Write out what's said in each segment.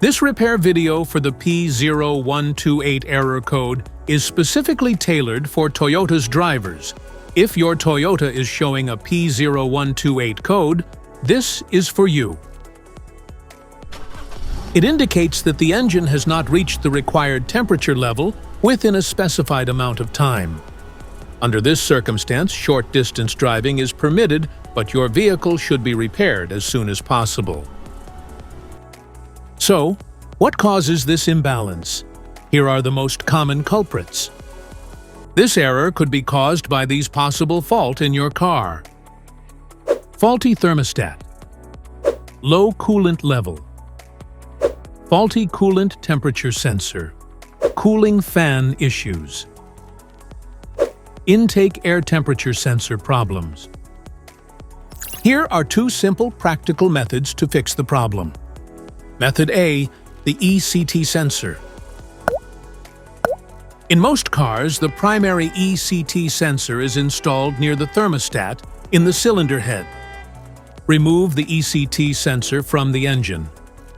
This repair video for the P0128 error code is specifically tailored for Toyota's drivers. If your Toyota is showing a P0128 code, this is for you. It indicates that the engine has not reached the required temperature level within a specified amount of time. Under this circumstance, short-distance driving is permitted, but your vehicle should be repaired as soon as possible. So, what causes this imbalance? Here are the most common culprits. This error could be caused by these possible faults in your car: faulty thermostat, low coolant level, faulty coolant temperature sensor, cooling fan issues, intake air temperature sensor problems. Here are two simple practical methods to fix the problem. Method A, the ECT sensor. In most cars, the primary ECT sensor is installed near the thermostat in the cylinder head. Remove the ECT sensor from the engine.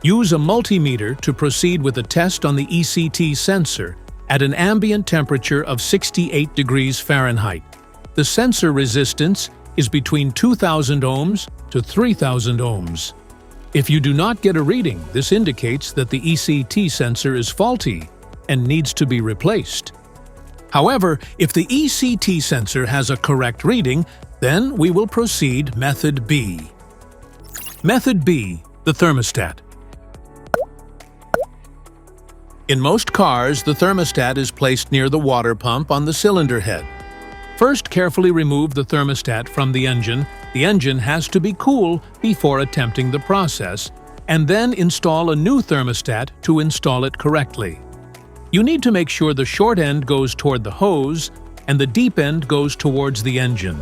Use a multimeter to proceed with a test on the ECT sensor at an ambient temperature of 68 degrees Fahrenheit. The sensor resistance is between 2,000 ohms to 3,000 ohms. If you do not get a reading, this indicates that the ECT sensor is faulty and needs to be replaced. However, if the ECT sensor has a correct reading, then we will proceed Method B. Method B, the thermostat. In most cars, the thermostat is placed near the water pump on the cylinder head. First, carefully remove the thermostat from the engine. The engine has to be cool before attempting the process, and then install a new thermostat to install it correctly. You need to make sure the short end goes toward the hose and the deep end goes towards the engine.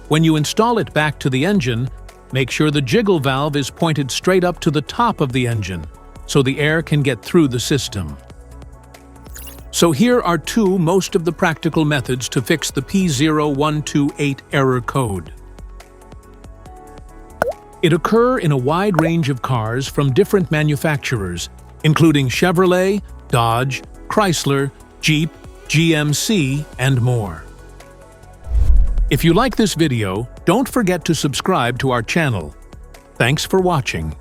When you install it back to the engine, make sure the jiggle valve is pointed straight up to the top of the engine, so the air can get through the system. So here are two most of the practical methods to fix the P0128 error code. It occurs in a wide range of cars from different manufacturers, including Chevrolet, Dodge, Chrysler, Jeep, GMC, and more. If you like this video, don't forget to subscribe to our channel. Thanks for watching.